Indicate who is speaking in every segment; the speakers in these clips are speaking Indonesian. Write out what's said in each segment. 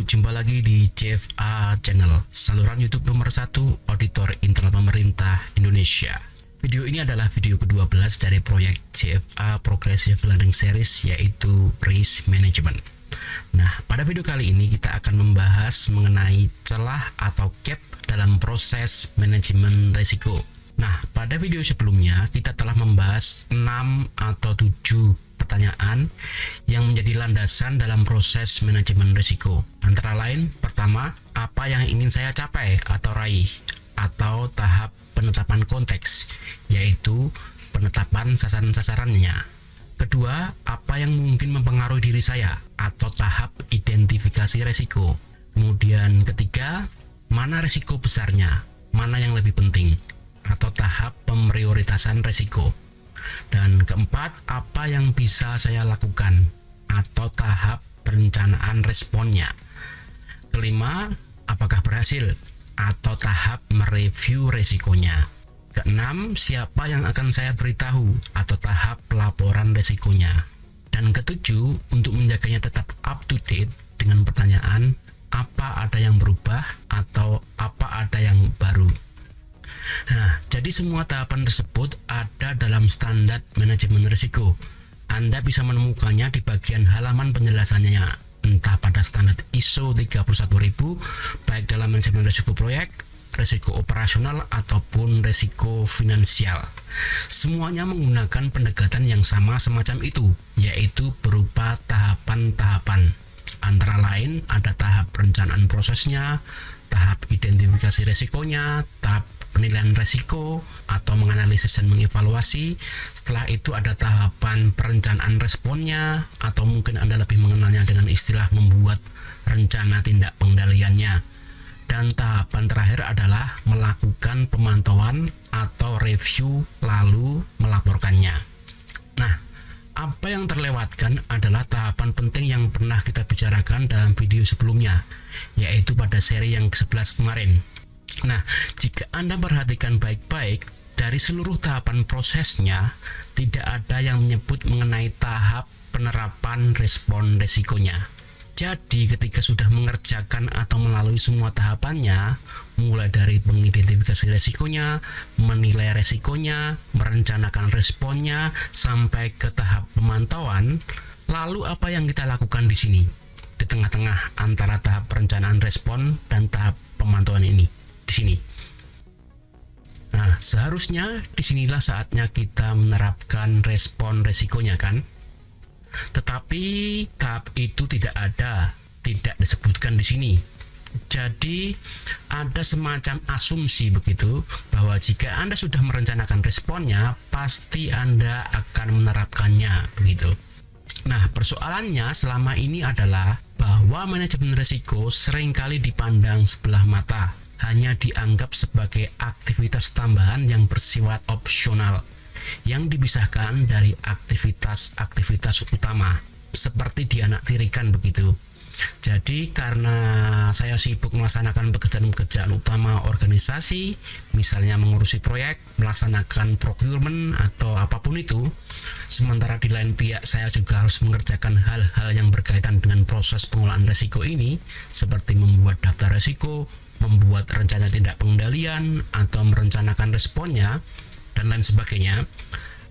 Speaker 1: jumpa lagi di CFA Channel, saluran YouTube nomor 1 Auditor Internal Pemerintah Indonesia. Video ini adalah video ke-12 dari proyek CFA Progressive Learning Series, yaitu Risk Management. Nah, pada video kali ini kita akan membahas mengenai celah atau gap dalam proses manajemen risiko. Nah, pada video sebelumnya kita telah membahas 6 atau 7 pertanyaan yang menjadi landasan dalam proses manajemen risiko. Antara lain, pertama, apa yang ingin saya capai atau raih, atau tahap penetapan konteks, yaitu penetapan sasaran-sasarannya. Kedua, apa yang mungkin mempengaruhi diri saya, atau tahap identifikasi risiko. Kemudian ketiga, mana risiko besarnya, mana yang lebih penting, atau tahap pemprioritasan risiko. Dan keempat, apa yang bisa saya lakukan, atau tahap perencanaan responnya. Kelima, apakah berhasil, atau tahap mereview risikonya. Keenam, siapa yang akan saya beritahu, atau tahap pelaporan risikonya. Dan ketujuh, untuk menjaganya tetap up to date dengan pertanyaan, apa ada yang berubah, atau apa ada yang baru. Nah, jadi semua tahapan tersebut ada dalam standar manajemen risiko. Anda bisa menemukannya di bagian halaman penjelasannya, entah pada standar ISO 31000, baik dalam manajemen risiko proyek, risiko operasional, ataupun risiko finansial. Semuanya menggunakan pendekatan yang sama semacam itu, yaitu berupa tahapan-tahapan. Antara lain ada tahap perencanaan prosesnya, tahap identifikasi risikonya, tahap penilaian risiko atau menganalisis dan mengevaluasi. Setelah itu ada tahapan perencanaan responnya, atau mungkin Anda lebih mengenalnya dengan istilah membuat rencana tindak pengendaliannya. Dan tahapan terakhir adalah melakukan pemantauan atau review lalu melaporkannya. Nah, apa yang terlewatkan adalah tahapan penting yang pernah kita bicarakan dalam video sebelumnya, yaitu pada seri yang ke-11 kemarin. Nah, jika Anda perhatikan baik-baik, dari seluruh tahapan prosesnya, tidak ada yang menyebut mengenai tahap penerapan respon risikonya. Jadi, ketika sudah mengerjakan atau melalui semua tahapannya, mulai dari mengidentifikasi risikonya, menilai risikonya, merencanakan responnya, sampai ke tahap pemantauan, lalu apa yang kita lakukan di sini? Di tengah-tengah antara tahap perencanaan respon dan tahap pemantauan ini. Di sini. Nah, seharusnya disinilah saatnya kita menerapkan respon risikonya, kan? Tetapi tahap itu tidak ada, tidak disebutkan di sini. Jadi ada semacam asumsi begitu, bahwa jika Anda sudah merencanakan responnya, pasti Anda akan menerapkannya, begitu. Nah, persoalannya selama ini adalah bahwa manajemen risiko seringkali dipandang sebelah mata, hanya dianggap sebagai aktivitas tambahan yang bersifat opsional, yang dipisahkan dari aktivitas-aktivitas utama, seperti dianaktirikan begitu. Jadi karena saya sibuk melaksanakan pekerjaan-pekerjaan utama organisasi, misalnya mengurusi proyek, melaksanakan procurement, atau apapun itu, sementara di lain pihak saya juga harus mengerjakan hal-hal yang berkaitan dengan proses pengolahan risiko ini, seperti membuat daftar risiko, membuat rencana tindak pengendalian, atau merencanakan responnya, dan lain sebagainya.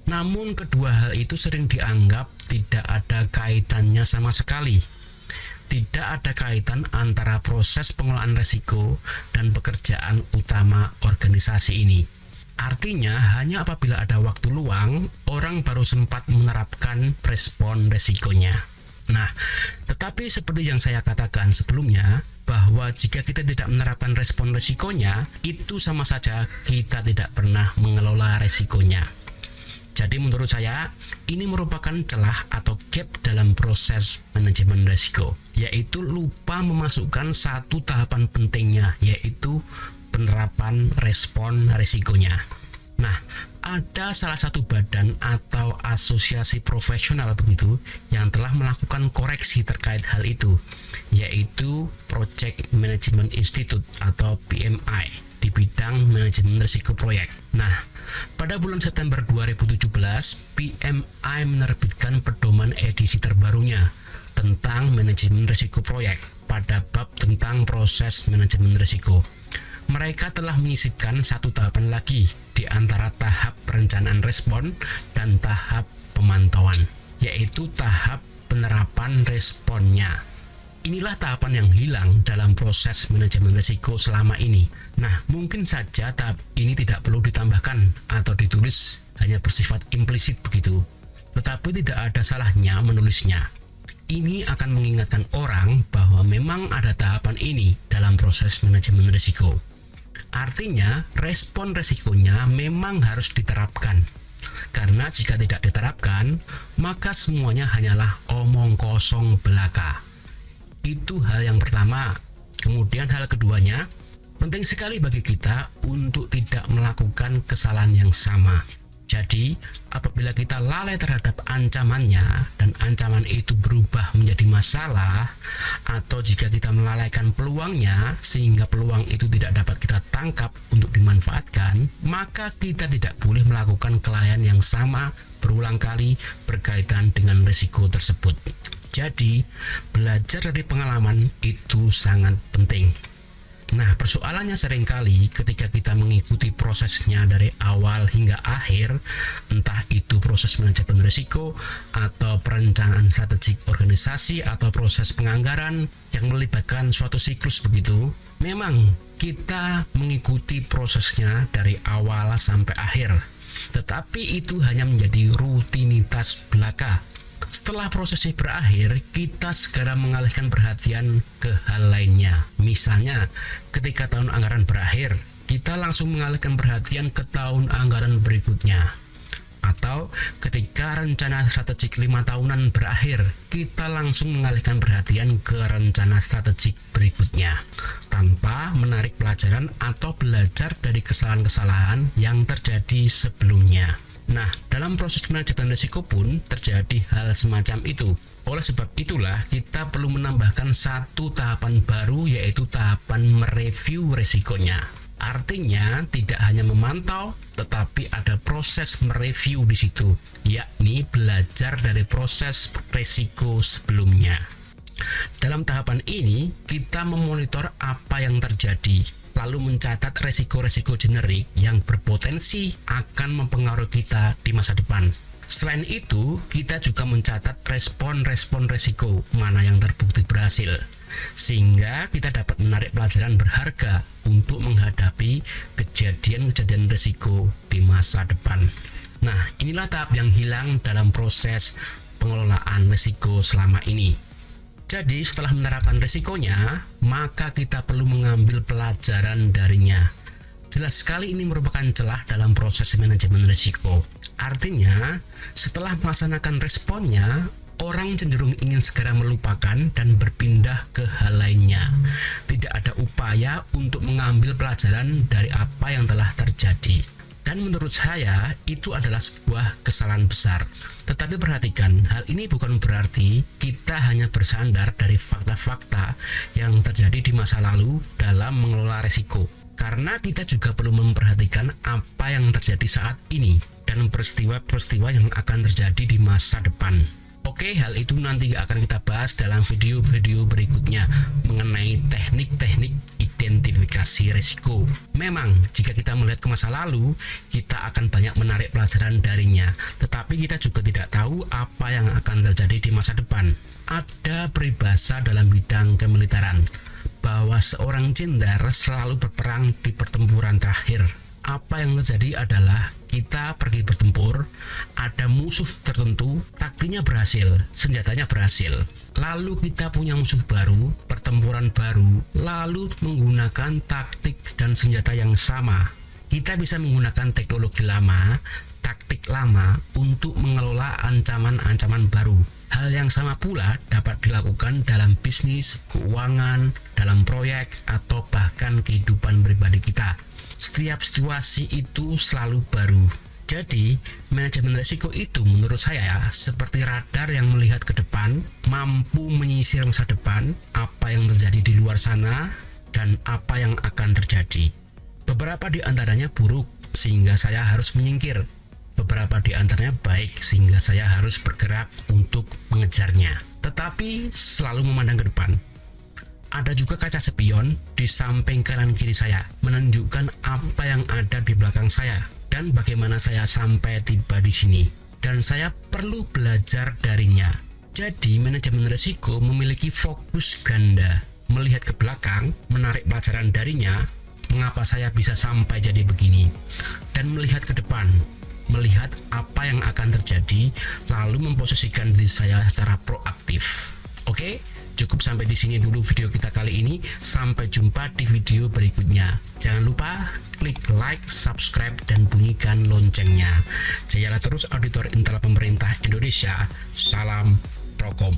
Speaker 1: Namun kedua hal itu sering dianggap tidak ada kaitannya sama sekali. Tidak ada kaitan antara proses pengolahan risiko dan pekerjaan utama organisasi ini. Artinya, hanya apabila ada waktu luang, orang baru sempat menerapkan respon risikonya. Nah, tetapi seperti yang saya katakan sebelumnya, bahwa jika kita tidak menerapkan respon risikonya, itu sama saja kita tidak pernah mengelola risikonya. Jadi menurut saya, ini merupakan celah atau gap dalam proses manajemen risiko, yaitu lupa memasukkan satu tahapan pentingnya, yaitu penerapan respon risikonya. Nah, ada salah satu badan atau asosiasi profesional begitu yang telah melakukan koreksi terkait hal itu, yaitu Project Management Institute atau PMI di bidang manajemen risiko proyek. Nah, pada bulan September 2017, PMI menerbitkan pedoman edisi terbarunya tentang manajemen risiko proyek. pada bab tentang proses manajemen risiko. Mereka telah menyisipkan satu tahapan lagi di antara tahap perencanaan respon dan tahap pemantauan, yaitu tahap penerapan responnya. Inilah tahapan yang hilang dalam proses manajemen risiko selama ini. Nah, mungkin saja tahap ini tidak perlu ditambahkan atau ditulis, hanya bersifat implisit begitu. Tetapi tidak ada salahnya menulisnya. Ini akan mengingatkan orang bahwa memang ada tahapan ini dalam proses manajemen risiko. Artinya, respon risikonya memang harus diterapkan. Karena jika tidak diterapkan, maka semuanya hanyalah omong kosong belaka. Itu hal yang pertama. Kemudian hal keduanya, penting sekali bagi kita untuk tidak melakukan kesalahan yang sama. Jadi, apabila kita lalai terhadap ancamannya dan ancaman itu berubah menjadi masalah, atau jika kita melalaikan peluangnya sehingga peluang itu tidak dapat kita tangkap untuk dimanfaatkan, maka kita tidak boleh melakukan kelalaian yang sama berulang kali berkaitan dengan risiko tersebut. Jadi, belajar dari pengalaman itu sangat penting. Nah, persoalannya seringkali ketika kita mengikuti prosesnya dari awal hingga akhir, entah itu proses manajemen risiko atau perencanaan strategik organisasi atau proses penganggaran yang melibatkan suatu siklus begitu, memang kita mengikuti prosesnya dari awal sampai akhir, tetapi itu hanya menjadi rutinitas belaka. Setelah prosesnya berakhir, kita segera mengalihkan perhatian ke hal lainnya. Misalnya, ketika tahun anggaran berakhir, kita langsung mengalihkan perhatian ke tahun anggaran berikutnya. Atau ketika rencana strategik 5 tahunan berakhir, kita langsung mengalihkan perhatian ke rencana strategik berikutnya, tanpa menarik pelajaran atau belajar dari kesalahan-kesalahan yang terjadi sebelumnya. Nah, dalam proses manajemen risiko pun terjadi hal semacam itu. Oleh sebab itulah kita perlu menambahkan satu tahapan baru, yaitu tahapan mereview risikonya. Artinya tidak hanya memantau, tetapi ada proses mereview di situ, yakni belajar dari proses risiko sebelumnya. Dalam tahapan ini, kita memonitor apa yang terjadi, lalu mencatat resiko-resiko generik yang berpotensi akan mempengaruhi kita di masa depan. Selain itu, kita juga mencatat respon-respon resiko mana yang terbukti berhasil, sehingga kita dapat menarik pelajaran berharga untuk menghadapi kejadian-kejadian resiko di masa depan. Nah, inilah tahap yang hilang dalam proses pengelolaan risiko selama ini. Jadi setelah menerapkan risikonya, maka kita perlu mengambil pelajaran darinya. Jelas sekali ini merupakan celah dalam proses manajemen risiko. Artinya, setelah melaksanakan responnya, orang cenderung ingin segera melupakan dan berpindah ke hal lainnya. Tidak ada upaya untuk mengambil pelajaran dari apa yang telah terjadi. Dan menurut saya, itu adalah sebuah kesalahan besar. Tetapi perhatikan, hal ini bukan berarti kita hanya bersandar dari fakta-fakta yang terjadi di masa lalu dalam mengelola risiko. Karena kita juga perlu memperhatikan apa yang terjadi saat ini dan peristiwa-peristiwa yang akan terjadi di masa depan. Oke, hal itu nanti akan kita bahas dalam video-video berikutnya mengenai teknik-teknik identifikasi risiko. Memang, jika kita melihat ke masa lalu, kita akan banyak menarik pelajaran darinya, tetapi kita juga tidak tahu apa yang akan terjadi di masa depan. Ada peribahasa dalam bidang kemiliteran bahwa seorang jenderal selalu berperang di pertempuran terakhir. Apa yang terjadi adalah kita pergi bertempur, ada musuh tertentu, taktiknya berhasil, senjatanya berhasil. Lalu kita punya musuh baru, pertempuran baru, lalu menggunakan taktik dan senjata yang sama. Kita bisa menggunakan teknologi lama, taktik lama untuk mengelola ancaman-ancaman baru. Hal yang sama pula dapat dilakukan dalam bisnis, keuangan, dalam proyek, atau bahkan kehidupan pribadi kita. Setiap situasi itu selalu baru. Jadi, manajemen risiko itu menurut saya seperti radar yang melihat ke depan, mampu menyisir masa depan, apa yang terjadi di luar sana, dan apa yang akan terjadi. Beberapa di antaranya buruk, sehingga saya harus menyingkir. Beberapa di antaranya baik, sehingga saya harus bergerak untuk mengejarnya. Tetapi selalu memandang ke depan. Ada juga kaca spion di samping kanan kiri saya, menunjukkan apa yang ada di belakang saya dan bagaimana saya sampai tiba di sini. Dan saya perlu belajar darinya. Jadi, manajemen risiko memiliki fokus ganda. Melihat ke belakang, menarik pelajaran darinya, mengapa saya bisa sampai jadi begini. Dan melihat ke depan, melihat apa yang akan terjadi, lalu memposisikan diri saya secara proaktif. Oke? Cukup sampai di sini dulu video kita kali ini. Sampai jumpa di video berikutnya. Jangan lupa klik like, subscribe, dan bunyikan loncengnya. Jayalah terus auditor intel pemerintah Indonesia. Salam Prokom.